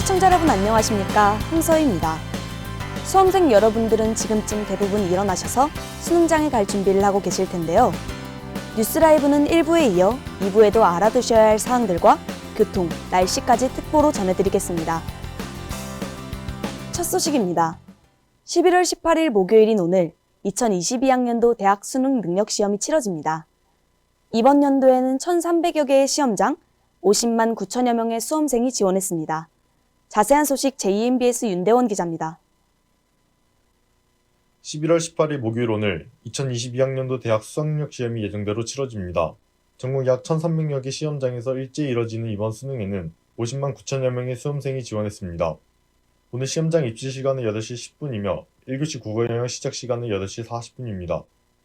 시청자 여러분 안녕하십니까? 홍서희입니다. 수험생 여러분들은 지금쯤 대부분 일어나셔서 수능장에 갈 준비를 하고 계실 텐데요. 뉴스라이브는 1부에 이어 2부에도 알아두셔야 할 사항들과 교통, 날씨까지 특보로 전해드리겠습니다. 첫 소식입니다. 11월 18일 목요일인 오늘 2022학년도 대학 수능 능력 시험이 치러집니다. 이번 연도에는 1,300여 개의 시험장, 50만 9천여 명의 수험생이 지원했습니다. 자세한 소식 JMBS 윤대원 기자입니다. 11월 18일 목요일 오늘 2022학년도 대학 수학능력 시험이 예정대로 치러집니다. 전국 약 1,300여 개 시험장에서 일제히 이뤄지는 이번 수능에는 50만 9천여 명의 수험생이 지원했습니다. 오늘 시험장 입시 시간은 8시 10분이며 1교시 국어 영역 시작 시간은 8시 40분입니다.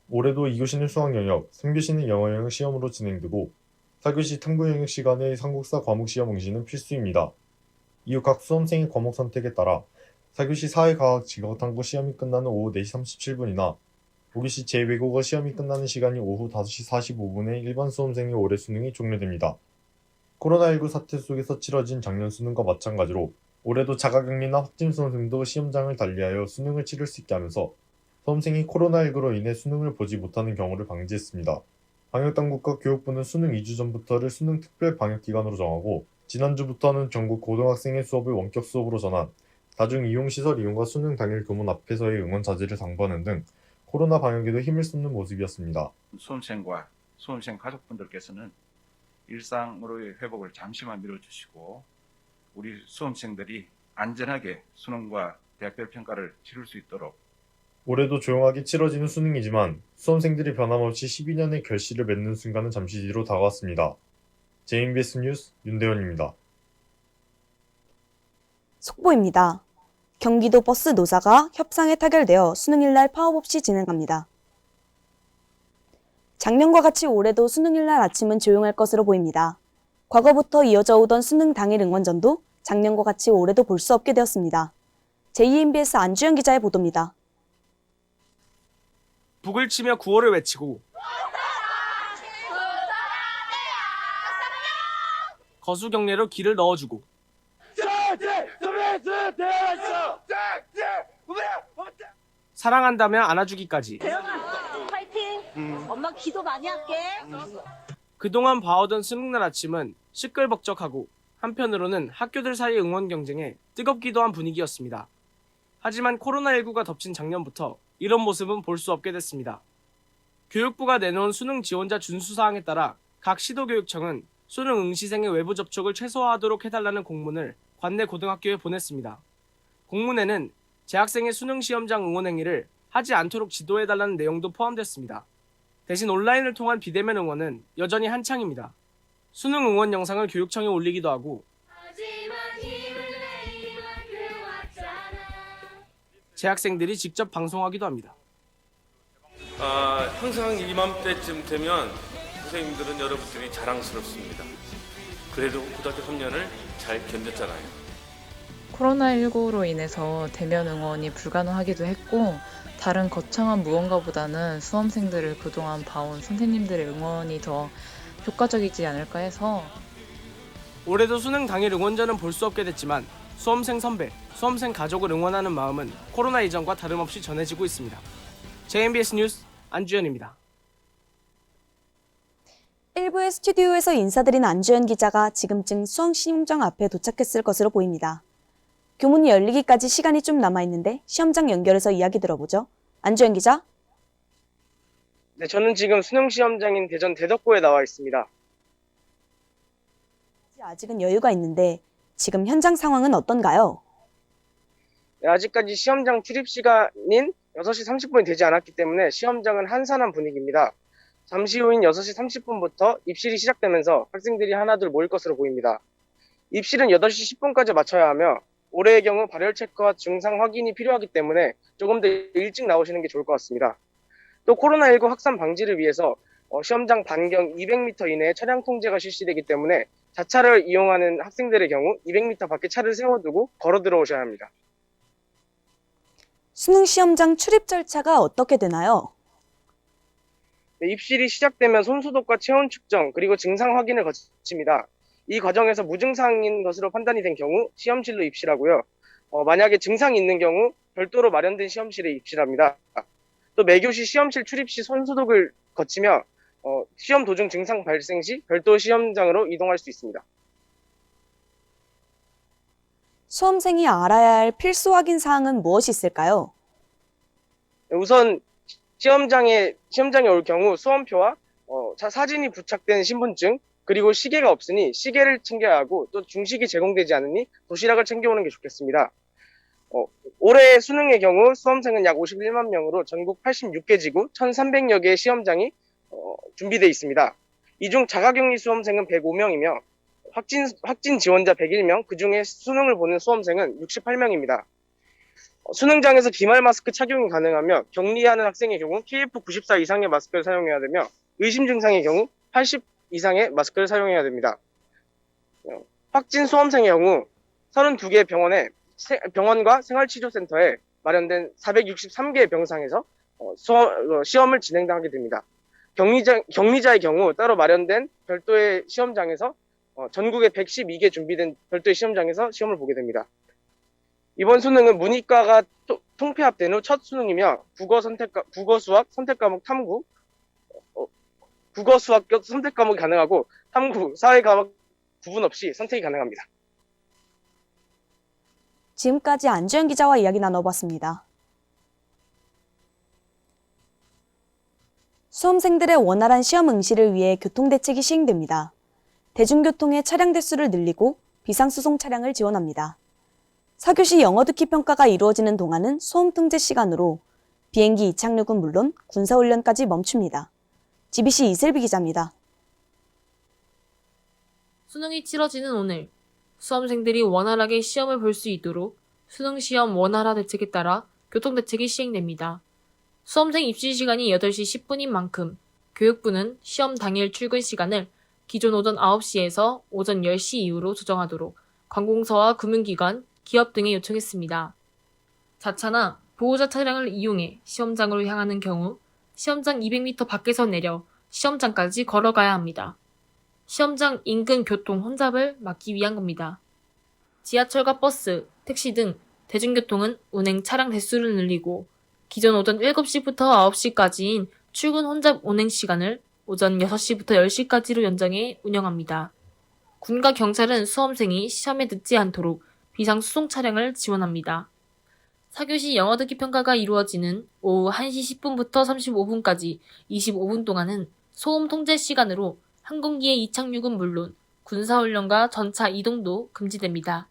올해도 2교시는 수학 영역, 3교시는 영어 영역 시험으로 진행되고 4교시 탐구 영역 시간의 삼국사 과목 시험 응시는 필수입니다. 이후 각 수험생의 과목 선택에 따라 4교시 사회과학 직업탐구 시험이 끝나는 오후 4시 37분이나 5교시 제2외국어 시험이 끝나는 시간이 오후 5시 45분에 일반 수험생의 올해 수능이 종료됩니다. 코로나19 사태 속에서 치러진 작년 수능과 마찬가지로 올해도 자가격리나 확진 수험생도 시험장을 달리하여 수능을 치를 수 있게 하면서 수험생이 코로나19로 인해 수능을 보지 못하는 경우를 방지했습니다. 방역당국과 교육부는 수능 2주 전부터를 수능 특별 방역기간으로 정하고 지난주부터는 전국 고등학생의 수업을 원격 수업으로 전환, 다중이용시설 이용과 수능 당일 교문 앞에서의 응원 자제를 당부하는 등 코로나 방역에도 힘을 쏟는 모습이었습니다. 수험생과 수험생 가족분들께서는 일상으로의 회복을 잠시만 미뤄주시고 우리 수험생들이 안전하게 수능과 대학별 평가를 치를 수 있도록 올해도 조용하게 치러지는 수능이지만 수험생들이 변함없이 12년의 결실을 맺는 순간은 잠시 뒤로 다가왔습니다. JMBS 뉴스 윤대원입니다. 속보입니다. 경기도 버스 노사가 협상에 타결되어 수능일날 파업 없이 진행합니다. 작년과 같이 올해도 수능일날 아침은 조용할 것으로 보입니다. 과거부터 이어져 오던 수능 당일 응원전도 작년과 같이 올해도 볼 수 없게 되었습니다. JMBS 안주현 기자의 보도입니다. 북을 치며 구호를 외치고 거수 경례로 길을 넣어주고 사랑한다며 안아주기까지 대영아 파이팅! 엄마 기도 많이 할게. 그동안 봐오던 수능날 아침은 시끌벅적하고 한편으로는 학교들 사이 응원 경쟁에 뜨겁기도 한 분위기였습니다. 하지만 코로나19가 덮친 작년부터 이런 모습은 볼 수 없게 됐습니다. 교육부가 내놓은 수능 지원자 준수사항에 따라 각 시도교육청은 수능 응시생의 외부 접촉을 최소화하도록 해달라는 공문을 관내 고등학교에 보냈습니다. 공문에는 재학생의 수능 시험장 응원 행위를 하지 않도록 지도해달라는 내용도 포함됐습니다. 대신 온라인을 통한 비대면 응원은 여전히 한창입니다. 수능 응원 영상을 교육청에 올리기도 하고 재학생들이 직접 방송하기도 합니다. 항상 이맘때쯤 되면 선생님들은 여러분들이 자랑스럽습니다. 그래도 고등학교 3년을 잘 견뎠잖아요. 코로나19로 인해서 대면 응원이 불가능하기도 했고 다른 거창한 무언가보다는 수험생들을 그동안 봐온 선생님들의 응원이 더 효과적이지 않을까 해서 올해도 수능 당일 응원전은 볼 수 없게 됐지만 수험생 선배, 수험생 가족을 응원하는 마음은 코로나 이전과 다름없이 전해지고 있습니다. JMBS 뉴스 안주현입니다. 1부의 스튜디오에서 인사드린 안주현 기자가 지금쯤 수험시험장 앞에 도착했을 것으로 보입니다. 교문이 열리기까지 시간이 좀 남아있는데 시험장 연결해서 이야기 들어보죠. 안주현 기자. 네, 저는 지금 수능 시험장인 대전 대덕고에 나와 있습니다. 아직은 여유가 있는데 지금 현장 상황은 어떤가요? 네, 아직까지 시험장 출입 시간인 6시 30분이 되지 않았기 때문에 시험장은 한산한 분위기입니다. 잠시 후인 6시 30분부터 입실이 시작되면서 학생들이 하나둘 모일 것으로 보입니다. 입실은 8시 10분까지 맞춰야 하며 올해의 경우 발열 체크와 증상 확인이 필요하기 때문에 조금 더 일찍 나오시는 게 좋을 것 같습니다. 또 코로나19 확산 방지를 위해서 시험장 반경 200m 이내에 차량 통제가 실시되기 때문에 자차를 이용하는 학생들의 경우 200m 밖에 차를 세워두고 걸어 들어오셔야 합니다. 수능 시험장 출입 절차가 어떻게 되나요? 네, 입실이 시작되면 손소독과 체온 측정 그리고 증상 확인을 거칩니다. 이 과정에서 무증상인 것으로 판단이 된 경우 시험실로 입실하고요. 만약에 증상이 있는 경우 별도로 마련된 시험실에 입실합니다. 또 매교시 시험실 출입 시 손소독을 거치며 시험 도중 증상 발생 시 별도 시험장으로 이동할 수 있습니다. 수험생이 알아야 할 필수 확인 사항은 무엇이 있을까요? 우선 시험장에 올 경우 수험표와 사진이 부착된 신분증, 그리고 시계가 없으니 시계를 챙겨야 하고, 또 중식이 제공되지 않으니 도시락을 챙겨오는 게 좋겠습니다. 올해 수능의 경우 수험생은 약 51만 명으로 전국 86개 지구 1,300여 개의 시험장이 준비되어 있습니다. 이 중 자가격리 수험생은 105명이며 확진 지원자 101명, 그중에 수능을 보는 수험생은 68명입니다. 수능장에서 비말 마스크 착용이 가능하며 격리하는 학생의 경우 KF94 이상의 마스크를 사용해야 되며 의심 증상의 경우 80 이상의 마스크를 사용해야 됩니다. 확진 수험생의 경우 32개 병원과 생활치료센터에 마련된 463개의 병상에서 시험을 진행하게 됩니다. 격리자의 경우 따로 마련된 별도의 시험장에서 전국에 112개 준비된 별도의 시험장에서 시험을 보게 됩니다. 이번 수능은 문이과가 통폐합된 후 첫 수능이며 국어, 수학, 선택 과목 탐구, 국어, 수학 선택 과목이 가능하고 탐구, 사회 과목 구분 없이 선택이 가능합니다. 지금까지 안주현 기자와 이야기 나눠봤습니다. 수험생들의 원활한 시험 응시를 위해 교통대책이 시행됩니다. 대중교통의 차량 대수를 늘리고 비상수송 차량을 지원합니다. 사교시 영어 듣기 평가가 이루어지는 동안은 수험통제 시간으로 비행기 이착륙은 물론 군사훈련까지 멈춥니다. GBC 이슬비 기자입니다. 수능이 치러지는 오늘, 수험생들이 원활하게 시험을 볼 수 있도록 수능시험 원활화 대책에 따라 교통대책이 시행됩니다. 수험생 입시 시간이 8시 10분인 만큼 교육부는 시험 당일 출근 시간을 기존 오전 9시에서 오전 10시 이후로 조정하도록 관공서와 금융기관, 기업 등에 요청했습니다. 자차나 보호자 차량을 이용해 시험장으로 향하는 경우 시험장 200m 밖에서 내려 시험장까지 걸어가야 합니다. 시험장 인근 교통 혼잡을 막기 위한 겁니다. 지하철과 버스, 택시 등 대중교통은 운행 차량 대수를 늘리고 기존 오전 7시부터 9시까지인 출근 혼잡 운행 시간을 오전 6시부터 10시까지로 연장해 운영합니다. 군과 경찰은 수험생이 시험에 늦지 않도록 비상수송 차량을 지원합니다. 사교시 영어 듣기 평가가 이루어지는 오후 1시 10분부터 35분까지 25분 동안은 소음 통제 시간으로 항공기의 이착륙은 물론 군사훈련과 전차 이동도 금지됩니다.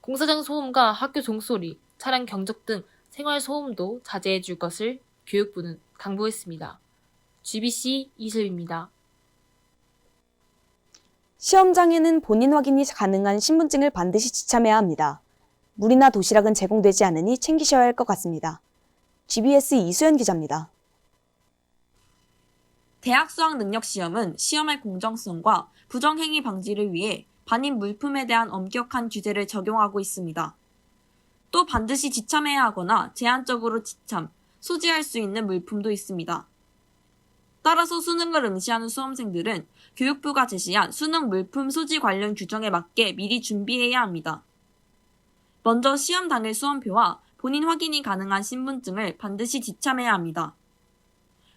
공사장 소음과 학교 종소리, 차량 경적 등 생활 소음도 자제해 줄 것을 교육부는 당부했습니다. GBC 이슬비입니다. 시험장에는 본인 확인이 가능한 신분증을 반드시 지참해야 합니다. 물이나 도시락은 제공되지 않으니 챙기셔야 할 것 같습니다. GBS 이수연 기자입니다. 대학 수학 능력 시험은 시험의 공정성과 부정행위 방지를 위해 반입 물품에 대한 엄격한 규제를 적용하고 있습니다. 또 반드시 지참해야 하거나 제한적으로 지참, 소지할 수 있는 물품도 있습니다. 따라서 수능을 응시하는 수험생들은 교육부가 제시한 수능 물품 소지 관련 규정에 맞게 미리 준비해야 합니다. 먼저 시험 당일 수험표와 본인 확인이 가능한 신분증을 반드시 지참해야 합니다.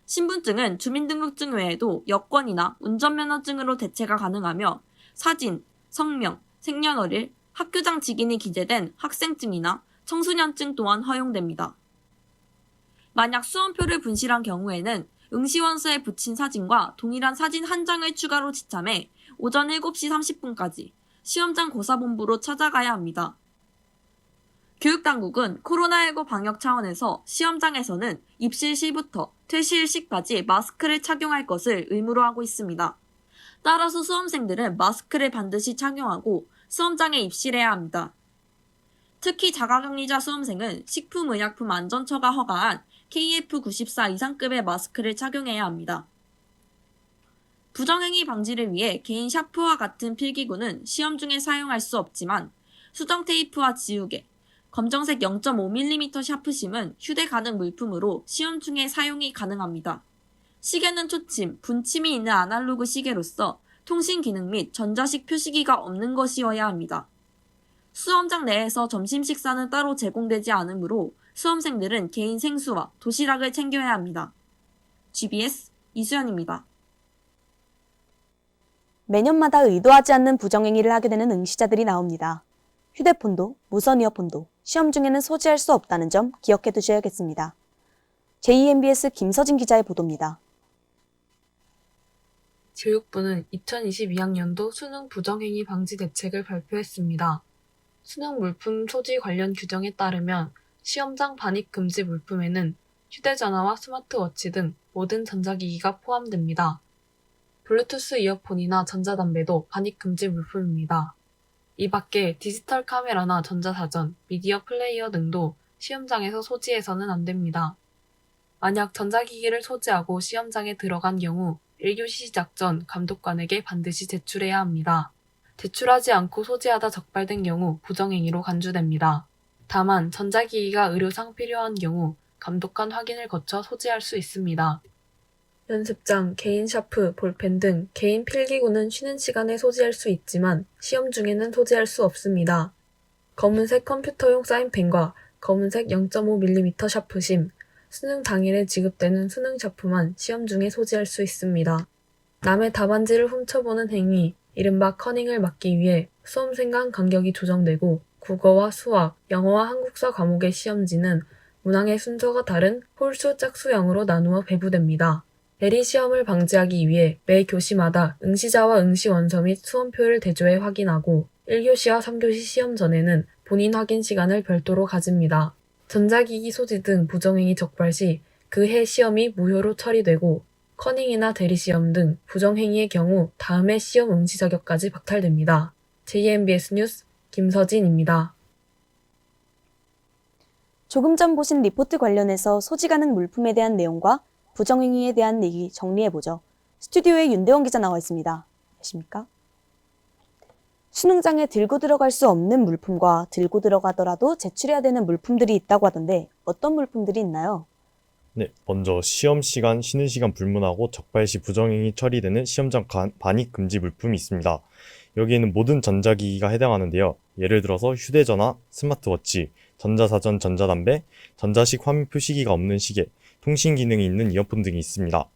신분증은 주민등록증 외에도 여권이나 운전면허증으로 대체가 가능하며 사진, 성명, 생년월일, 학교장 직인이 기재된 학생증이나 청소년증 또한 허용됩니다. 만약 수험표를 분실한 경우에는 응시원서에 붙인 사진과 동일한 사진 한 장을 추가로 지참해 오전 7시 30분까지 시험장 고사본부로 찾아가야 합니다. 교육당국은 코로나19 방역 차원에서 시험장에서는 입실 시부터 퇴실 시까지 마스크를 착용할 것을 의무로 하고 있습니다. 따라서 수험생들은 마스크를 반드시 착용하고 시험장에 입실해야 합니다. 특히 자가격리자 수험생은 식품의약품안전처가 허가한 KF94 이상급의 마스크를 착용해야 합니다. 부정행위 방지를 위해 개인 샤프와 같은 필기구는 시험 중에 사용할 수 없지만 수정 테이프와 지우개, 검정색 0.5mm 샤프심은 휴대 가능 물품으로 시험 중에 사용이 가능합니다. 시계는 초침, 분침이 있는 아날로그 시계로서 통신 기능 및 전자식 표시기가 없는 것이어야 합니다. 수험장 내에서 점심 식사는 따로 제공되지 않으므로 수험생들은 개인 생수와 도시락을 챙겨야 합니다. GBS 이수연입니다. 매년마다 의도하지 않는 부정행위를 하게 되는 응시자들이 나옵니다. 휴대폰도 무선 이어폰도 시험 중에는 소지할 수 없다는 점 기억해 두셔야겠습니다. JMBS 김서진 기자의 보도입니다. 교육부는 2022학년도 수능 부정행위 방지 대책을 발표했습니다. 수능 물품 소지 관련 규정에 따르면 시험장 반입 금지 물품에는 휴대전화와 스마트워치 등 모든 전자기기가 포함됩니다. 블루투스 이어폰이나 전자담배도 반입 금지 물품입니다. 이 밖에 디지털 카메라나 전자사전, 미디어 플레이어 등도 시험장에서 소지해서는 안 됩니다. 만약 전자기기를 소지하고 시험장에 들어간 경우 1교시 시작 전 감독관에게 반드시 제출해야 합니다. 제출하지 않고 소지하다 적발된 경우 부정행위로 간주됩니다. 다만 전자기기가 의료상 필요한 경우 감독관 확인을 거쳐 소지할 수 있습니다. 연습장, 개인 샤프, 볼펜 등 개인 필기구는 쉬는 시간에 소지할 수 있지만 시험 중에는 소지할 수 없습니다. 검은색 컴퓨터용 사인펜과 검은색 0.5mm 샤프심, 수능 당일에 지급되는 수능 샤프만 시험 중에 소지할 수 있습니다. 남의 답안지를 훔쳐보는 행위, 이른바 커닝을 막기 위해 수험생 간 간격이 조정되고 국어와 수학, 영어와 한국사 과목의 시험지는 문항의 순서가 다른 홀수 짝수형으로 나누어 배부됩니다. 대리시험을 방지하기 위해 매 교시마다 응시자와 응시 원서 및 수험표를 대조해 확인하고 1교시와 3교시 시험 전에는 본인 확인 시간을 별도로 가집니다. 전자기기 소지 등 부정행위 적발 시 그 해 시험이 무효로 처리되고 커닝이나 대리시험 등 부정행위의 경우 다음 해 시험 응시 자격까지 박탈됩니다. JMBS 뉴스 김서진입니다. 조금 전 보신 리포트 관련해서 소지 가능 물품에 대한 내용과 부정행위에 대한 얘기 정리해보죠. 스튜디오에 윤대원 기자 나와 있습니다. 안녕하십니까? 수능장에 들고 들어갈 수 없는 물품과 들고 들어가더라도 제출해야 되는 물품들이 있다고 하던데 어떤 물품들이 있나요? 네, 먼저 시험 시간, 쉬는 시간 불문하고 적발 시 부정행위 처리되는 시험장 반입 금지 물품이 있습니다. 여기에는 모든 전자기기가 해당하는데요. 예를 들어서 휴대전화, 스마트워치, 전자사전, 전자담배, 전자식 화면 표시기가 없는 시계, 통신 기능이 있는 이어폰 등이 있습니다.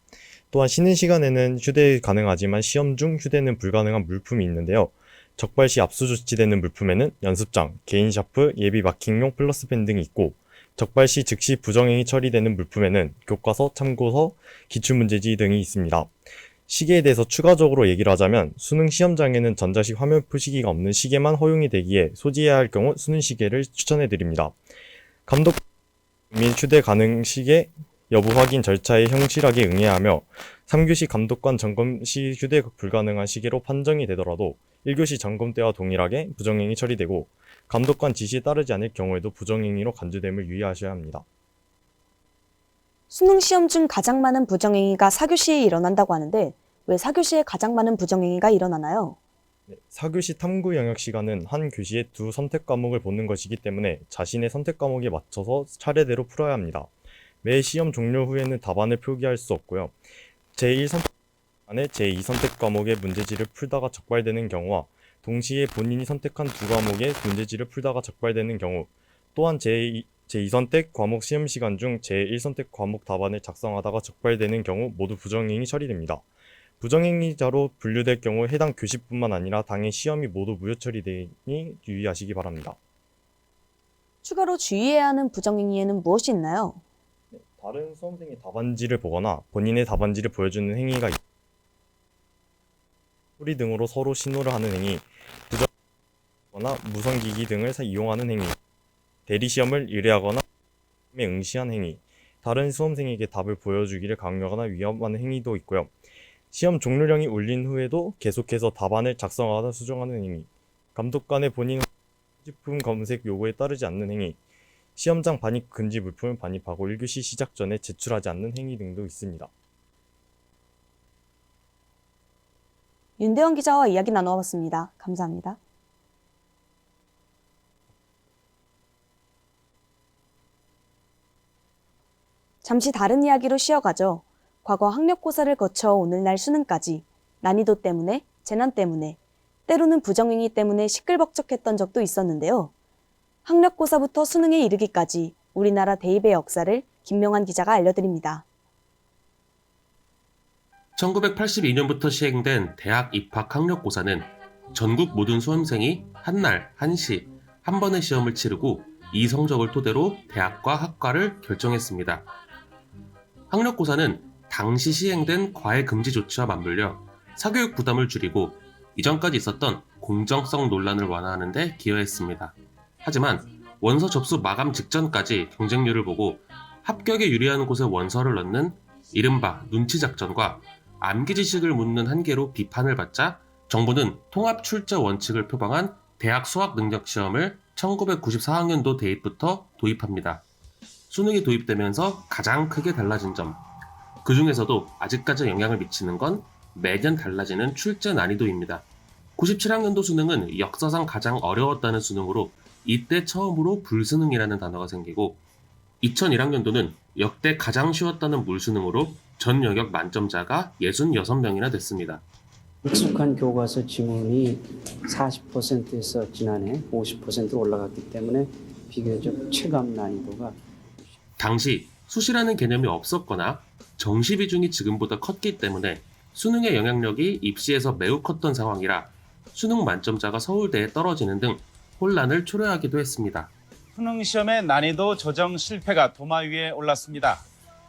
또한 쉬는 시간에는 휴대 가능하지만 시험 중 휴대는 불가능한 물품이 있는데요. 적발 시 압수 조치되는 물품에는 연습장, 개인 샤프, 예비 마킹용 플러스펜 등이 있고 적발 시 즉시 부정행위 처리되는 물품에는 교과서, 참고서, 기출문제지 등이 있습니다. 시계에 대해서 추가적으로 얘기를 하자면 수능 시험장에는 전자식 화면 표시기가 없는 시계만 허용이 되기에 소지해야 할 경우 수능 시계를 추천해드립니다. 감독 및 휴대 가능 시계 여부 확인 절차에 성실하게 응해야 하며 3교시 감독관 점검 시 휴대 불가능한 시계로 판정이 되더라도 1교시 점검 때와 동일하게 부정행위 처리되고 감독관 지시에 따르지 않을 경우에도 부정행위로 간주됨을 유의하셔야 합니다. 수능 시험 중 가장 많은 부정행위가 4교시에 일어난다고 하는데 왜 4교시에 가장 많은 부정행위가 일어나나요? 4교시 탐구 영역 시간은 한 교시에 2 선택 과목을 보는 것이기 때문에 자신의 선택 과목에 맞춰서 차례대로 풀어야 합니다. 매 시험 종료 후에는 답안을 표기할 수 없고요. 제1선택 안에 제2선택 과목의 문제지를 풀다가 적발되는 경우와 동시에 본인이 선택한 2과목의 문제지를 풀다가 적발되는 경우 또한 제2선택 과목 시험 시간 중 제1선택 과목 답안을 작성하다가 적발되는 경우 모두 부정행위 처리됩니다. 부정행위자로 분류될 경우 해당 교시뿐만 아니라 당일 시험이 모두 무효 처리되니 유의하시기 바랍니다. 추가로 주의해야 하는 부정행위에는 무엇이 있나요? 다른 수험생의 답안지를 보거나 본인의 답안지를 보여주는 행위가 소리 등으로 서로 신호를 하는 행위, 부정하거나 무선기기 등을 이용하는 행위, 대리시험을 의뢰하거나 시험에 응시한 행위, 다른 수험생에게 답을 보여주기를 강요하거나 위협하는 행위도 있고요. 시험 종료령이 울린 후에도 계속해서 답안을 작성하거나 수정하는 행위, 감독관의 본인 소지품 검색 요구에 따르지 않는 행위, 시험장 반입 금지 물품을 반입하고 1교시 시작 전에 제출하지 않는 행위 등도 있습니다. 윤대원 기자와 이야기 나눠봤습니다. 감사합니다. 잠시 다른 이야기로 쉬어가죠. 과거 학력고사를 거쳐 오늘날 수능까지 난이도 때문에 재난 때문에, 때로는 부정행위 때문에 시끌벅적했던 적도 있었는데요. 학력고사부터 수능에 이르기까지 우리나라 대입의 역사를 김명환 기자가 알려드립니다. 1982년부터 시행된 대학 입학 학력고사는 전국 모든 수험생이 한날, 한시, 한 번의 시험을 치르고 이 성적을 토대로 대학과 학과를 결정했습니다. 학력고사는 당시 시행된 과외 금지 조치와 맞물려 사교육 부담을 줄이고 이전까지 있었던 공정성 논란을 완화하는 데 기여했습니다. 하지만 원서 접수 마감 직전까지 경쟁률을 보고 합격에 유리한 곳에 원서를 넣는 이른바 눈치 작전과 암기 지식을 묻는 한계로 비판을 받자 정부는 통합 출제 원칙을 표방한 대학 수학 능력 시험을 1994학년도 대입부터 도입합니다. 수능이 도입되면서 가장 크게 달라진 점, 그 중에서도 아직까지 영향을 미치는 건 매년 달라지는 출제 난이도입니다. 97학년도 수능은 역사상 가장 어려웠다는 수능으로 이때 처음으로 불수능이라는 단어가 생기고 2001학년도는 역대 가장 쉬웠다는 물수능으로 전 영역 만점자가 66명이나 됐습니다. 익숙한 교과서 지문이 40%에서 지난해 50%로 올라갔기 때문에 비교적 체감 난이도가 당시 수시라는 개념이 없었거나 정시 비중이 지금보다 컸기 때문에 수능의 영향력이 입시에서 매우 컸던 상황이라 수능 만점자가 서울대에 떨어지는 등 혼란을 초래하기도 했습니다. 수능 시험의 난이도 조정 실패가 도마 위에 올랐습니다.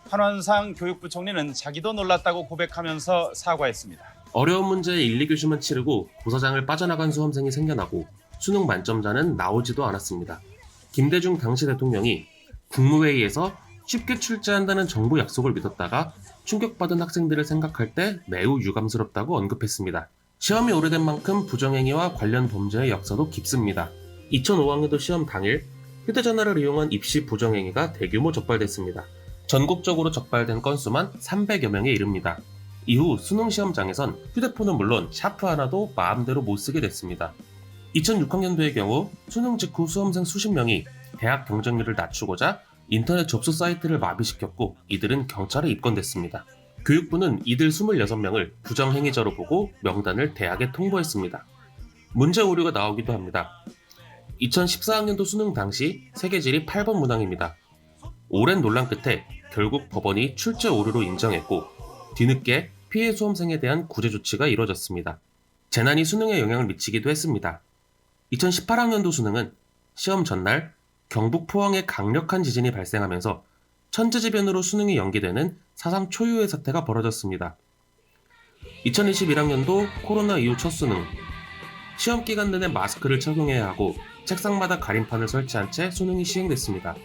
한원상 교육부 총리는 자기도 놀랐다고 고백하면서 사과했습니다. 어려운 문제에 1, 2교시만 치르고 고사장을 빠져나간 수험생이 생겨나고 수능 만점자는 나오지도 않았습니다. 김대중 당시 대통령이 국무회의에서 쉽게 출제한다는 정부 약속을 믿었다가 충격받은 학생들을 생각할 때 매우 유감스럽다고 언급했습니다. 시험이 오래된 만큼 부정행위와 관련 범죄의 역사도 깊습니다. 2005학년도 시험 당일 휴대전화를 이용한 입시 부정행위가 대규모 적발됐습니다. 전국적으로 적발된 건수만 300여 명에 이릅니다. 이후 수능 시험장에선 휴대폰은 물론 샤프 하나도 마음대로 못 쓰게 됐습니다. 2006학년도의 경우 수능 직후 수험생 수십 명이 대학 경쟁률을 낮추고자 인터넷 접수 사이트를 마비시켰고 이들은 경찰에 입건됐습니다. 교육부는 이들 26명을 부정행위자로 보고 명단을 대학에 통보했습니다. 문제 오류가 나오기도 합니다. 2014학년도 수능 당시 세계지리 8번 문항입니다. 오랜 논란 끝에 결국 법원이 출제 오류로 인정했고 뒤늦게 피해 수험생에 대한 구제 조치가 이뤄졌습니다. 재난이 수능에 영향을 미치기도 했습니다. 2018학년도 수능은 시험 전날 경북 포항에 강력한 지진이 발생하면서 천재지변으로 수능이 연기되는 사상 초유의 사태가 벌어졌습니다. 2021학년도 코로나 이후 첫 수능, 시험 기간 내내 마스크를 착용해야 하고 책상마다 가림판을 설치한 채 수능이 시행됐습니다.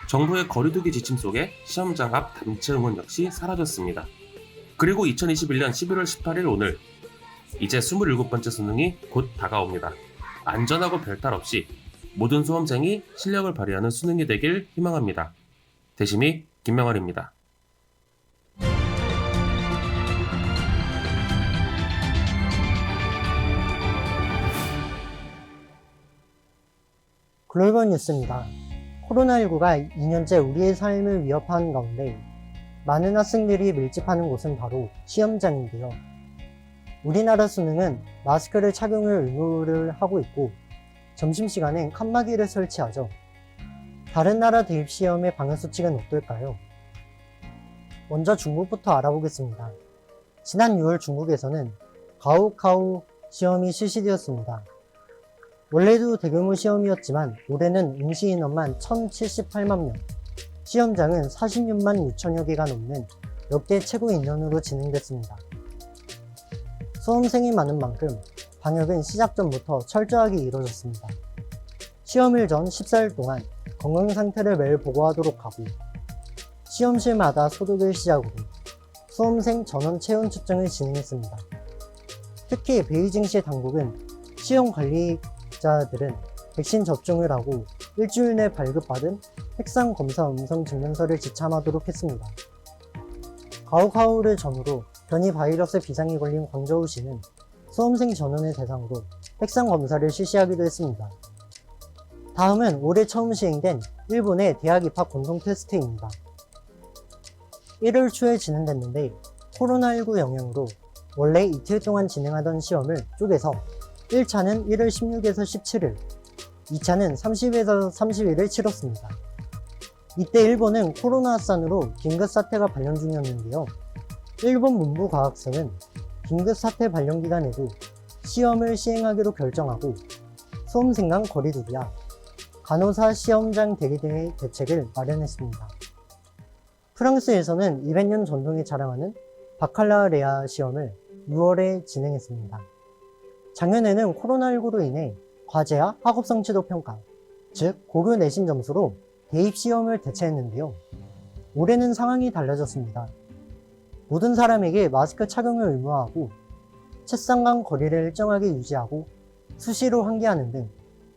정부의 거리두기 지침 속에 시험장 앞 단체 응원 역시 사라졌습니다. 그리고 2021년 11월 18일 오늘, 이제 27번째 수능이 곧 다가옵니다. 안전하고 별탈 없이 모든 수험생이 실력을 발휘하는 수능이 되길 희망합니다. 대심이 김명환입니다. 글로벌 뉴스입니다. 코로나19가 2년째 우리의 삶을 위협하는 가운데 많은 학생들이 밀집하는 곳은 바로 시험장인데요. 우리나라 수능은 마스크를 착용을 의무를 하고 있고 점심시간엔 칸막이를 설치하죠. 다른 나라 대입시험의 방역수칙은 어떨까요? 먼저 중국부터 알아보겠습니다. 지난 6월 중국에서는 가오카오 시험이 실시되었습니다. 원래도 대규모 시험이었지만 올해는 응시 인원만 1,078만 명, 시험장은 46만 6천여 개가 넘는 역대 최고 인원으로 진행됐습니다. 수험생이 많은 만큼 방역은 시작 전부터 철저하게 이루어졌습니다. 시험일 전 14일 동안 건강 상태를 매일 보고하도록 하고 시험실마다 소독을 시작으로 수험생 전원 체온 측정을 진행했습니다. 특히 베이징시 당국은 시험 관리자들은 백신 접종을 하고 일주일 내 발급받은 핵상 검사 음성 증명서를 지참하도록 했습니다. 가오카오를 전후로 변이 바이러스 비상이 걸린 광저우시는 수험생 전원을 대상으로 핵상 검사를 실시하기도 했습니다. 다음은 올해 처음 시행된 일본의 대학 입학 공동 테스트입니다. 1월 초에 진행됐는데 코로나19 영향으로 원래 이틀 동안 진행하던 시험을 쪼개서 1차는 1월 16에서 17일, 2차는 30에서 30일을 치렀습니다. 이때 일본은 코로나 확산으로 긴급사태가 발령 중이었는데요. 일본 문부과학省긴급사태 발령 기간에도 시험을 시행하기로 결정하고 수험생 간 거리두기와 간호사 시험장 대기 등의 대책을 마련했습니다. 프랑스에서는 200년 전통을 자랑하는 바칼라레아 시험을 6월에 진행했습니다. 작년에는 코로나19로 인해 과제와 학업 성취도 평가, 즉 고교 내신 점수로 대입 시험을 대체했는데요. 올해는 상황이 달라졌습니다. 모든 사람에게 마스크 착용을 의무화하고 책상 간 거리를 일정하게 유지하고 수시로 환기하는 등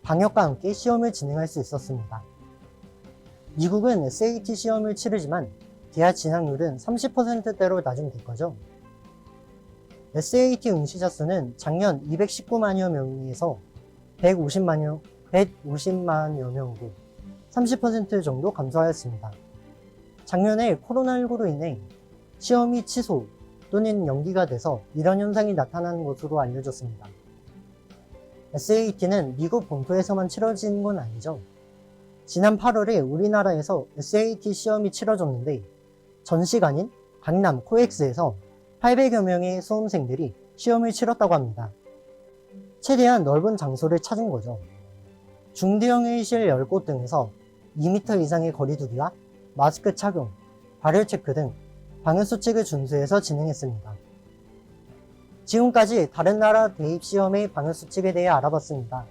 방역과 함께 시험을 진행할 수 있었습니다. 미국은 SAT 시험을 치르지만 대학 진학률은 30%대로 낮은 국가죠. SAT 응시자 수는 작년 219만여 명에서 150만여 명으로 30% 정도 감소하였습니다. 작년에 코로나19로 인해 시험이 취소 또는 연기가 돼서 이런 현상이 나타난 것으로 알려졌습니다. SAT는 미국 본토에서만 치러진 건 아니죠. 지난 8월에 우리나라에서 SAT 시험이 치러졌는데 전시관인 강남 코엑스에서 800여 명의 수험생들이 시험을 치렀다고 합니다. 최대한 넓은 장소를 찾은 거죠. 중대형 회의실 10곳 등에서 2m 이상의 거리두기와 마스크 착용, 발열 체크 등 방역수칙을 준수해서 진행했습니다. 지금까지 다른 나라 대입시험의 방역수칙에 대해 알아봤습니다.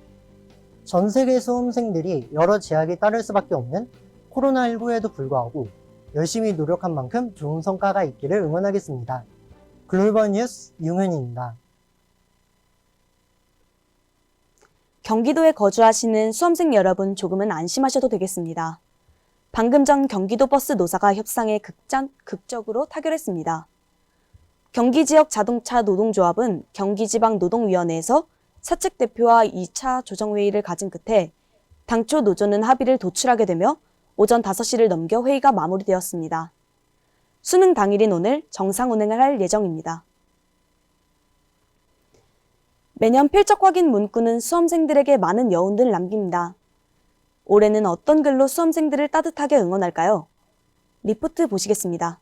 전 세계 수험생들이 여러 제약에 따를 수밖에 없는 코로나19에도 불구하고 열심히 노력한 만큼 좋은 성과가 있기를 응원하겠습니다. 글로벌 뉴스 윤현입니다. 경기도에 거주하시는 수험생 여러분 조금은 안심하셔도 되겠습니다. 방금 전 경기도 버스 노사가 협상에 극적으로 타결했습니다. 경기지역 자동차 노동조합은 경기지방노동위원회에서 사측 대표와 2차 조정회의를 가진 끝에 당초 노조는 합의를 도출하게 되며 오전 5시를 넘겨 회의가 마무리되었습니다. 수능 당일인 오늘 정상 운행을 할 예정입니다. 매년 필적 확인 문구는 수험생들에게 많은 여운을 남깁니다. 올해는 어떤 글로 수험생들을 따뜻하게 응원할까요? 리포트 보시겠습니다.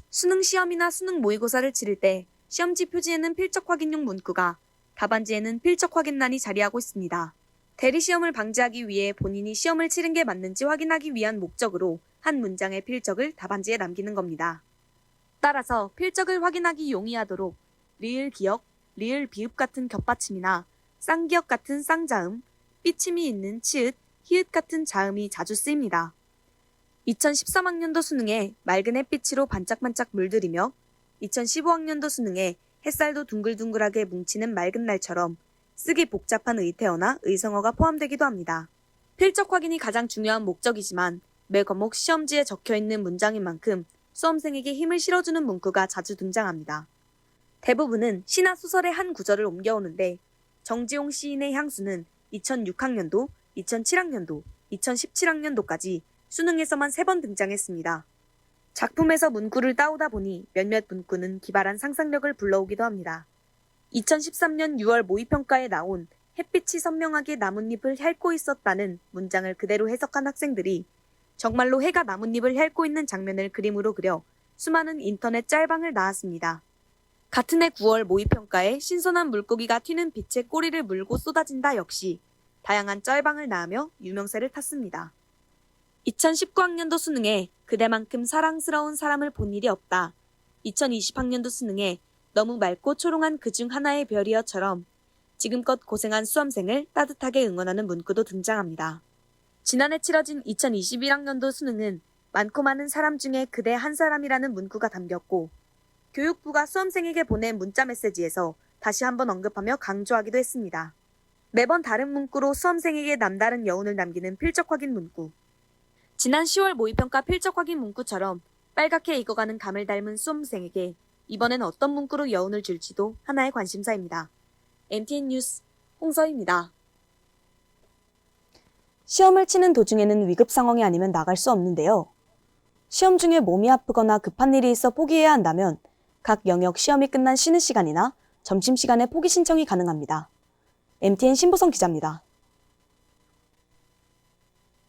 수능 시험이나 수능 모의고사를 치를 때 시험지 표지에는 필적 확인용 문구가, 답안지에는 필적 확인란이 자리하고 있습니다. 대리 시험을 방지하기 위해 본인이 시험을 치른 게 맞는지 확인하기 위한 목적으로 한 문장의 필적을 답안지에 남기는 겁니다. 따라서 필적을 확인하기 용이하도록 리을 기역, 리을 비읍 같은 겹받침이나 쌍기역 같은 쌍자음, 삐침이 있는 치읓, 히읗 같은 자음이 자주 쓰입니다. 2013학년도 수능에 맑은 햇빛으로 반짝반짝 물들이며 2015학년도 수능에 햇살도 둥글둥글하게 뭉치는 맑은 날처럼 쓰기 복잡한 의태어나 의성어가 포함되기도 합니다. 필적 확인이 가장 중요한 목적이지만 매 과목 시험지에 적혀있는 문장인 만큼 수험생에게 힘을 실어주는 문구가 자주 등장합니다. 대부분은 시나 소설의 한 구절을 옮겨오는데 정지용 시인의 향수는 2006학년도, 2007학년도, 2017학년도까지 수능에서만 3번 등장했습니다. 작품에서 문구를 따오다 보니 몇몇 문구는 기발한 상상력을 불러오기도 합니다. 2013년 6월 모의평가에 나온 햇빛이 선명하게 나뭇잎을 핥고 있었다는 문장을 그대로 해석한 학생들이 정말로 해가 나뭇잎을 핥고 있는 장면을 그림으로 그려 수많은 인터넷 짤방을 낳았습니다. 같은 해 9월 모의평가에 신선한 물고기가 튀는 빛에 꼬리를 물고 쏟아진다 역시 다양한 짤방을 낳으며 유명세를 탔습니다. 2019학년도 수능에 그대만큼 사랑스러운 사람을 본 일이 없다. 2020학년도 수능에 너무 맑고 초롱한 그중 하나의 별이여처럼 지금껏 고생한 수험생을 따뜻하게 응원하는 문구도 등장합니다. 지난해 치러진 2021학년도 수능은 많고 많은 사람 중에 그대 한 사람이라는 문구가 담겼고 교육부가 수험생에게 보낸 문자 메시지에서 다시 한번 언급하며 강조하기도 했습니다. 매번 다른 문구로 수험생에게 남다른 여운을 남기는 필적 확인 문구. 지난 10월 모의평가 필적 확인 문구처럼 빨갛게 익어가는 감을 닮은 수험생에게 이번엔 어떤 문구로 여운을 줄지도 하나의 관심사입니다. MTN 뉴스 홍서희입니다. 시험을 치는 도중에는 위급 상황이 아니면 나갈 수 없는데요. 시험 중에 몸이 아프거나 급한 일이 있어 포기해야 한다면 각 영역 시험이 끝난 쉬는 시간이나 점심시간에 포기 신청이 가능합니다. MTN 신보성 기자입니다.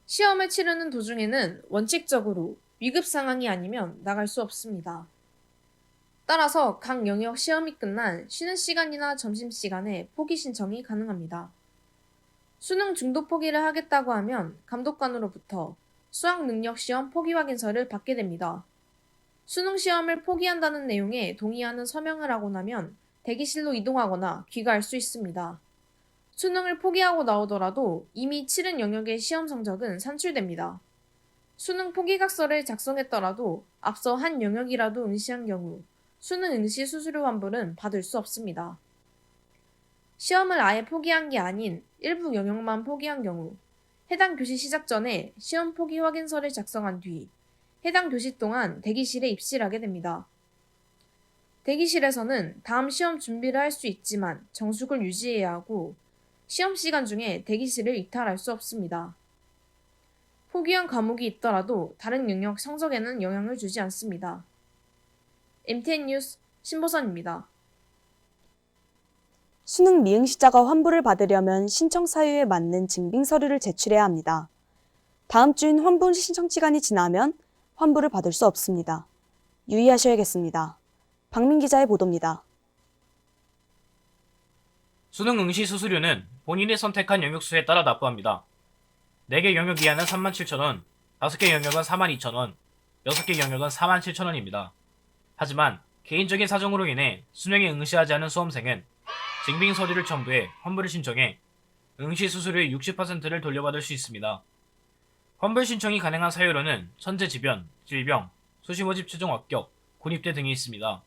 시험을 치르는 도중에는 원칙적으로 위급 상황이 아니면 나갈 수 없습니다. 따라서 각 영역 시험이 끝난 쉬는 시간이나 점심시간에 포기 신청이 가능합니다. 수능 중도 포기를 하겠다고 하면 감독관으로부터 수학능력시험 포기 확인서를 받게 됩니다. 수능 시험을 포기한다는 내용에 동의하는 서명을 하고 나면 대기실로 이동하거나 귀가할 수 있습니다. 수능을 포기하고 나오더라도 이미 치른 영역의 시험 성적은 산출됩니다. 수능 포기각서를 작성했더라도 앞서 한 영역이라도 응시한 경우 수능 응시 수수료 환불은 받을 수 없습니다. 시험을 아예 포기한 게 아닌 일부 영역만 포기한 경우 해당 교시 시작 전에 시험 포기 확인서를 작성한 뒤 해당 교시 동안 대기실에 입실을 하게 됩니다. 대기실에서는 다음 시험 준비를 할 수 있지만 정숙을 유지해야 하고 시험 시간 중에 대기실을 이탈할 수 없습니다. 포기한 과목이 있더라도 다른 영역 성적에는 영향을 주지 않습니다. MTN 뉴스 신보선입니다. 수능 미응시자가 환불을 받으려면 신청 사유에 맞는 증빙 서류를 제출해야 합니다. 다음 주인 환불 신청 기간이 지나면 환불을 받을 수 없습니다. 유의하셔야겠습니다. 박민 기자의 보도입니다. 수능 응시 수수료는 본인이 선택한 영역 수에 따라 납부합니다. 4개 영역 이하는 37,000원, 5개 영역은 42,000원, 6개 영역은 47,000원입니다. 하지만 개인적인 사정으로 인해 수능에 응시하지 않은 수험생은 증빙 서류를 첨부해 환불을 신청해 응시 수수료의 60%를 돌려받을 수 있습니다. 환불 신청이 가능한 사유로는 천재지변, 질병, 수시모집 최종 합격, 군입대 등이 있습니다.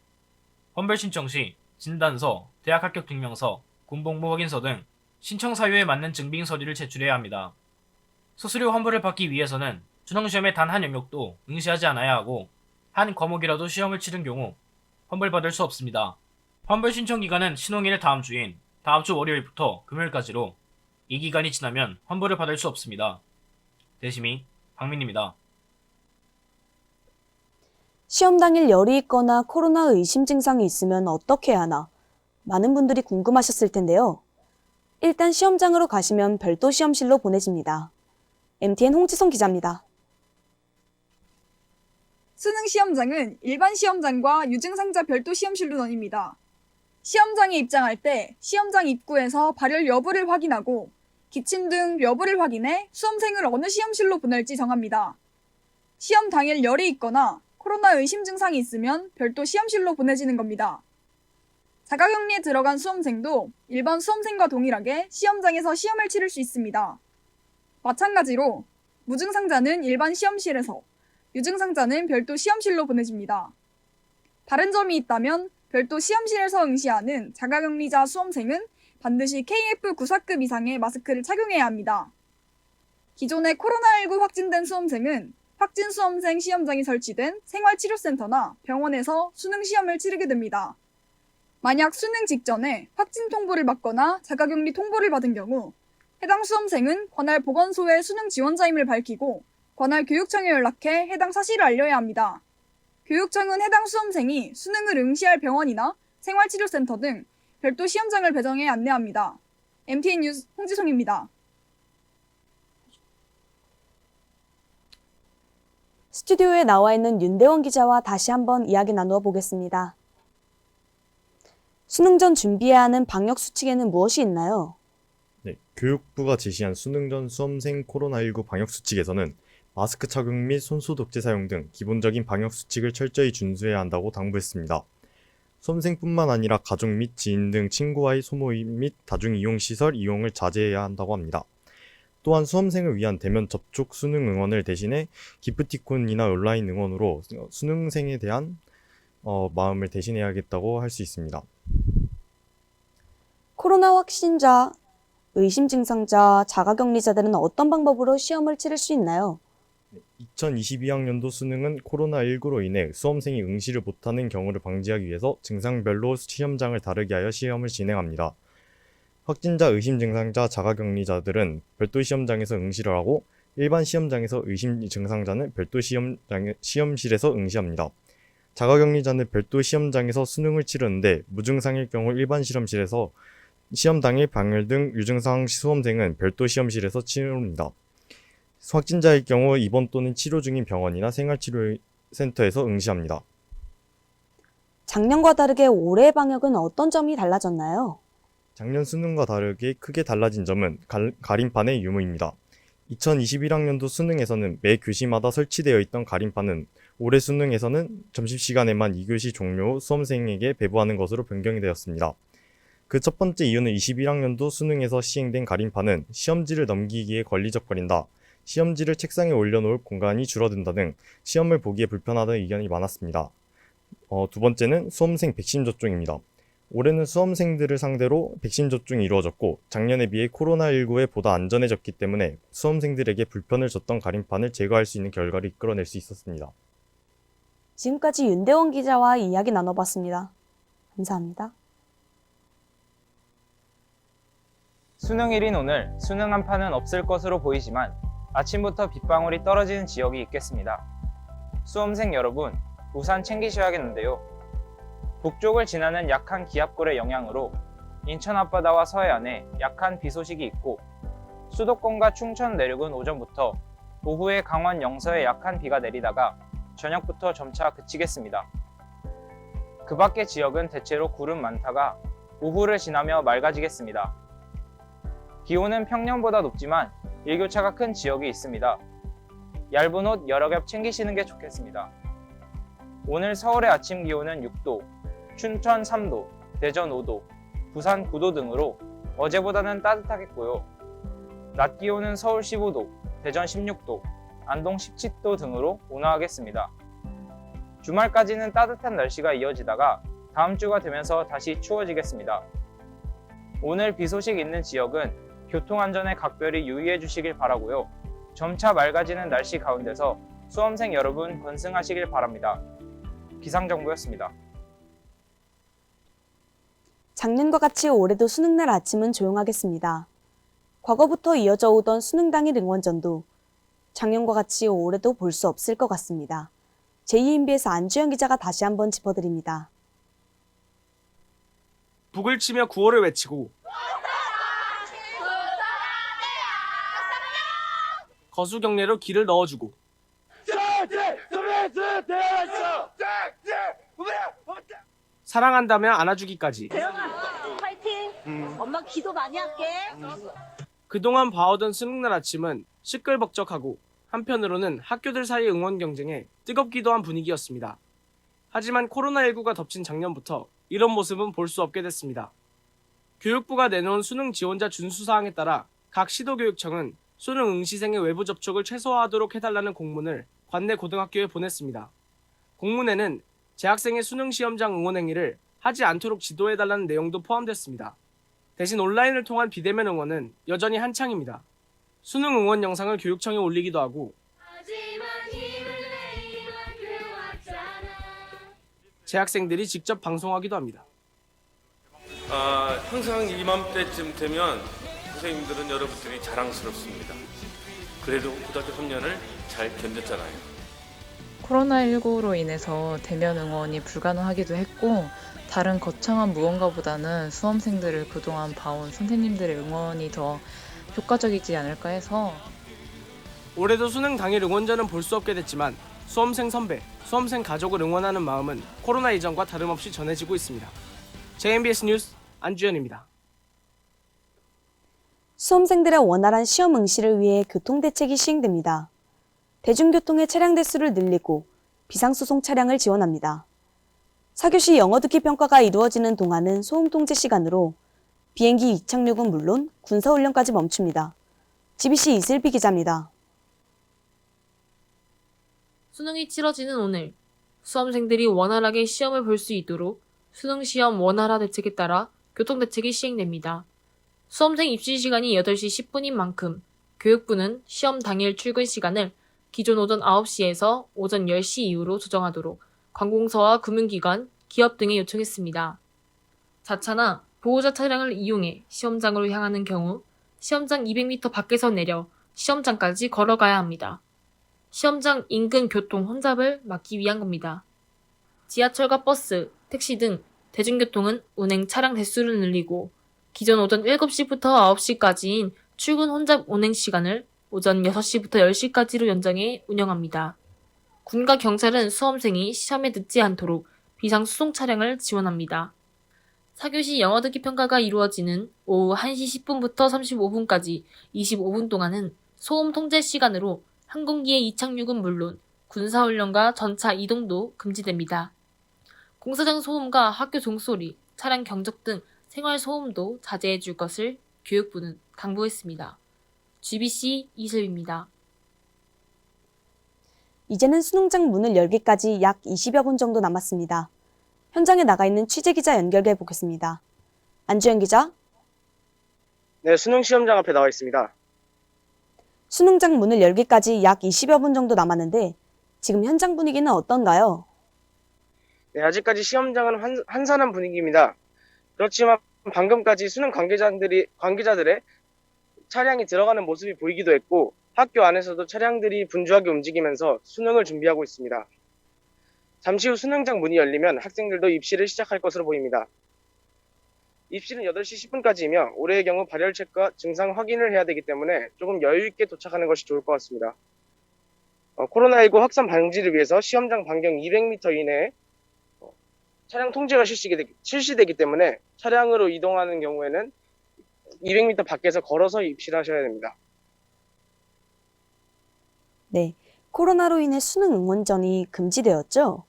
환불 신청 시 진단서, 대학 합격 증명서, 군복무 확인서 등 신청 사유에 맞는 증빙 서류를 제출해야 합니다. 수수료 환불을 받기 위해서는 수능시험의 단 한 영역도 응시하지 않아야 하고 한 과목이라도 시험을 치른 경우 환불받을 수 없습니다. 환불 신청 기간은 신홍일 다음 주인 다음 주 월요일부터 금요일까지로 이 기간이 지나면 환불을 받을 수 없습니다. 대심이 박민입니다. 시험 당일 열이 있거나 코로나 의심 증상이 있으면 어떻게 해야 하나? 많은 분들이 궁금하셨을 텐데요. 일단 시험장으로 가시면 별도 시험실로 보내집니다. MTN 홍지성 기자입니다. 수능 시험장은 일반 시험장과 유증상자 별도 시험실로 나뉩니다. 시험장에 입장할 때 시험장 입구에서 발열 여부를 확인하고 기침 등 여부를 확인해 수험생을 어느 시험실로 보낼지 정합니다. 시험 당일 열이 있거나 코로나 의심 증상이 있으면 별도 시험실로 보내지는 겁니다. 자가격리에 들어간 수험생도 일반 수험생과 동일하게 시험장에서 시험을 치를 수 있습니다. 마찬가지로 무증상자는 일반 시험실에서, 유증상자는 별도 시험실로 보내집니다. 다른 점이 있다면 별도 시험실에서 응시하는 자가격리자 수험생은 반드시 KF94급 이상의 마스크를 착용해야 합니다. 기존에 코로나19 확진된 수험생은 확진 수험생 시험장이 설치된 생활치료센터나 병원에서 수능 시험을 치르게 됩니다. 만약 수능 직전에 확진 통보를 받거나 자가격리 통보를 받은 경우 해당 수험생은 관할 보건소의 수능 지원자임을 밝히고 관할 교육청에 연락해 해당 사실을 알려야 합니다. 교육청은 해당 수험생이 수능을 응시할 병원이나 생활치료센터 등 별도 시험장을 배정해 안내합니다. MTN 뉴스 홍지송입니다. 스튜디오에 나와 있는 윤대원 기자와 다시 한번 이야기 나누어 보겠습니다. 수능 전 준비해야 하는 방역 수칙에는 무엇이 있나요? 네, 교육부가 제시한 수능 전 수험생 코로나19 방역 수칙에서는 마스크 착용 및 손소독제 사용 등 기본적인 방역 수칙을 철저히 준수해야 한다고 당부했습니다. 수험생뿐만 아니라 가족 및 지인 등 친구와의 소모임 및 다중이용시설 이용을 자제해야 한다고 합니다. 또한 수험생을 위한 대면 접촉 수능 응원을 대신해 기프티콘이나 온라인 응원으로 수능생에 대한 마음을 대신해야겠다고 할 수 있습니다. 코로나 확진자, 의심 증상자, 자가격리자들은 어떤 방법으로 시험을 치를 수 있나요? 2022학년도 수능은 코로나19로 인해 수험생이 응시를 못하는 경우를 방지하기 위해서 증상별로 시험장을 다르게 하여 시험을 진행합니다. 확진자, 의심 증상자, 자가격리자들은 별도 시험장에서 응시를 하고 일반 시험장에서 의심 증상자는 별도 시험실에서 응시합니다. 자가격리자는 별도 시험장에서 수능을 치르는데 무증상일 경우 일반 실험실에서 시험 당일 방열 등 유증상 수험생은 별도 시험실에서 치릅니다. 확진자일 경우 입원 또는 치료 중인 병원이나 생활치료센터에서 응시합니다. 작년과 다르게 올해의 방역은 어떤 점이 달라졌나요? 작년 수능과 다르게 크게 달라진 점은 가림판의 유무입니다. 2021학년도 수능에서는 매 교시마다 설치되어 있던 가림판은 올해 수능에서는 점심시간에만 2교시 종료 후 수험생에게 배부하는 것으로 변경이 되었습니다. 그 첫 번째 이유는 21학년도 수능에서 시행된 가림판은 시험지를 넘기기에 걸리적거린다, 시험지를 책상에 올려놓을 공간이 줄어든다 등 시험을 보기에 불편하다는 의견이 많았습니다. 두 번째는 수험생 백신 접종입니다. 올해는 수험생들을 상대로 백신 접종이 이루어졌고 작년에 비해 코로나19에 보다 안전해졌기 때문에 수험생들에게 불편을 줬던 가림판을 제거할 수 있는 결과를 이끌어낼 수 있었습니다. 지금까지 윤대원 기자와 이야기 나눠봤습니다. 감사합니다. 수능일인 오늘 수능 한파는 없을 것으로 보이지만 아침부터 빗방울이 떨어지는 지역이 있겠습니다. 수험생 여러분, 우산 챙기셔야겠는데요. 북쪽을 지나는 약한 기압골의 영향으로 인천 앞바다와 서해안에 약한 비 소식이 있고 수도권과 충청 내륙은 오전부터 오후에 강원 영서에 약한 비가 내리다가 저녁부터 점차 그치겠습니다. 그 밖의 지역은 대체로 구름 많다가 오후를 지나며 맑아지겠습니다. 기온은 평년보다 높지만 일교차가 큰 지역이 있습니다. 얇은 옷 여러 겹 챙기시는 게 좋겠습니다. 오늘 서울의 아침 기온은 6도, 춘천 3도, 대전 5도, 부산 9도 등으로 어제보다는 따뜻하겠고요. 낮 기온은 서울 15도, 대전 16도, 안동 17도 등으로 온화하겠습니다. 주말까지는 따뜻한 날씨가 이어지다가 다음 주가 되면서 다시 추워지겠습니다. 오늘 비 소식 있는 지역은 교통안전에 각별히 유의해 주시길 바라고요. 점차 맑아지는 날씨 가운데서 수험생 여러분 건승하시길 바랍니다. 기상정보였습니다. 작년과 같이 올해도 수능날 아침은 조용하겠습니다. 과거부터 이어져 오던 수능 당일 응원전도 작년과 같이 올해도 볼 수 없을 것 같습니다. 제2MBS 안주현 기자가 다시 한번 짚어드립니다. 북을 치며 구호를 외치고 거수 경례로 길을 넣어주고 사랑한다며 안아주기까지 대영아, 파이팅! 엄마 기도 많이 할게. 그동안 봐오던 수능날 아침은 시끌벅적하고 한편으로는 학교들 사이 응원 경쟁에 뜨겁기도 한 분위기였습니다. 하지만 코로나19가 덮친 작년부터 이런 모습은 볼 수 없게 됐습니다. 교육부가 내놓은 수능 지원자 준수사항에 따라 각 시도교육청은 수능 응시생의 외부 접촉을 최소화하도록 해달라는 공문을 관내 고등학교에 보냈습니다. 공문에는 재학생의 수능 시험장 응원 행위를 하지 않도록 지도해달라는 내용도 포함됐습니다. 대신 온라인을 통한 비대면 응원은 여전히 한창입니다. 수능 응원 영상을 교육청에 올리기도 하고 재학생들이 직접 방송하기도 합니다. 항상 이맘때쯤 되면 선생님들은 여러분들이 자랑스럽습니다. 그래도 고등학교 3년을 잘 견뎠잖아요. 코로나19로 인해서 대면 응원이 불가능하기도 했고 다른 거창한 무언가보다는 수험생들을 그동안 봐온 선생님들의 응원이 더 효과적이지 않을까 해서 올해도 수능 당일 응원전은 볼 수 없게 됐지만 수험생 선배, 수험생 가족을 응원하는 마음은 코로나 이전과 다름없이 전해지고 있습니다. JMBS 뉴스 안주현입니다. 수험생들의 원활한 시험 응시를 위해 교통대책이 시행됩니다. 대중교통의 차량 대수를 늘리고 비상수송 차량을 지원합니다. 4교시 영어 듣기 평가가 이루어지는 동안은 소음통제 시간으로 비행기 이착륙은 물론 군사훈련까지 멈춥니다. GBC 이슬비 기자입니다. 수능이 치러지는 오늘 수험생들이 원활하게 시험을 볼 수 있도록 수능시험 원활화 대책에 따라 교통대책이 시행됩니다. 수험생 입시 시간이 8시 10분인 만큼 교육부는 시험 당일 출근 시간을 기존 오전 9시에서 오전 10시 이후로 조정하도록 관공서와 금융기관, 기업 등에 요청했습니다. 자차나 보호자 차량을 이용해 시험장으로 향하는 경우 시험장 200m 밖에서 내려 시험장까지 걸어가야 합니다. 시험장 인근 교통 혼잡을 막기 위한 겁니다. 지하철과 버스, 택시 등 대중교통은 운행 차량 대수를 늘리고 기존 오전 7시부터 9시까지인 출근 혼잡 운행 시간을 오전 6시부터 10시까지로 연장해 운영합니다. 군과 경찰은 수험생이 시험에 늦지 않도록 비상 수송 차량을 지원합니다. 4교시 영어 듣기 평가가 이루어지는 오후 1시 10분부터 35분까지 25분 동안은 소음 통제 시간으로 항공기의 이착륙은 물론 군사훈련과 전차 이동도 금지됩니다. 공사장 소음과 학교 종소리, 차량 경적 등 생활 소음도 자제해 줄 것을 교육부는 당부했습니다. GBC 이슬입니다. 이제는 수능장 문을 열기까지 약 20여 분 정도 남았습니다. 현장에 나가 있는 취재기자 연결해 보겠습니다. 안주현 기자. 네, 수능 시험장 앞에 나와 있습니다. 수능장 문을 열기까지 약 20여 분 정도 남았는데 지금 현장 분위기는 어떤가요? 네, 아직까지 시험장은 한산한 분위기입니다. 그렇지만 방금까지 수능 관계자들의 차량이 들어가는 모습이 보이기도 했고 학교 안에서도 차량들이 분주하게 움직이면서 수능을 준비하고 있습니다. 잠시 후 수능장 문이 열리면 학생들도 입시를 시작할 것으로 보입니다. 입시는 8시 10분까지이며 올해의 경우 발열 체크와 증상 확인을 해야 되기 때문에 조금 여유 있게 도착하는 것이 좋을 것 같습니다. 코로나19 확산 방지를 위해서 시험장 반경 200m 이내에 차량 통제가 실시되기 때문에 차량으로 이동하는 경우에는 200m 밖에서 걸어서 입시를 하셔야 됩니다. 네, 코로나로 인해 수능 응원전이 금지되었죠?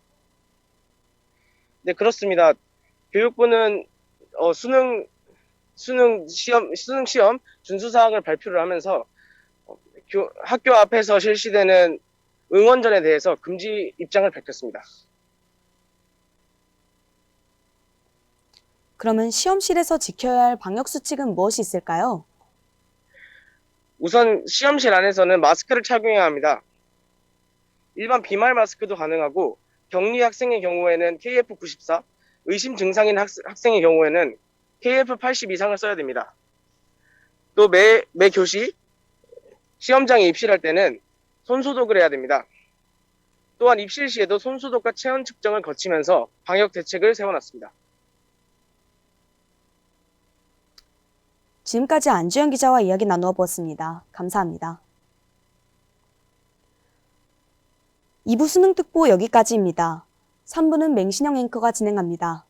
네, 그렇습니다. 교육부는 수능 시험 준수사항을 발표를 하면서 학교 앞에서 실시되는 응원전에 대해서 금지 입장을 밝혔습니다. 그러면 시험실에서 지켜야 할 방역수칙은 무엇이 있을까요? 우선 시험실 안에서는 마스크를 착용해야 합니다. 일반 비말 마스크도 가능하고 격리 학생의 경우에는 KF94, 의심 증상인 학생의 경우에는 KF80 이상을 써야 됩니다. 또 매 교시 시험장에 입실할 때는 손소독을 해야 됩니다. 또한 입실 시에도 손소독과 체온 측정을 거치면서 방역 대책을 세워놨습니다. 지금까지 안주현 기자와 이야기 나누어 보았습니다. 감사합니다. 2부 수능특보 여기까지입니다. 3부는 맹신영 앵커가 진행합니다.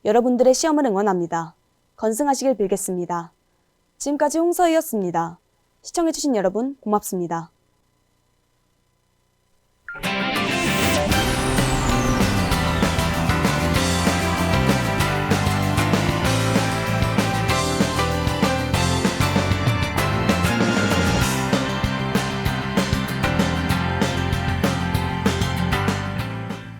여러분들의 시험을 응원합니다. 건승하시길 빌겠습니다. 지금까지 홍서희였습니다. 시청해주신 여러분 고맙습니다.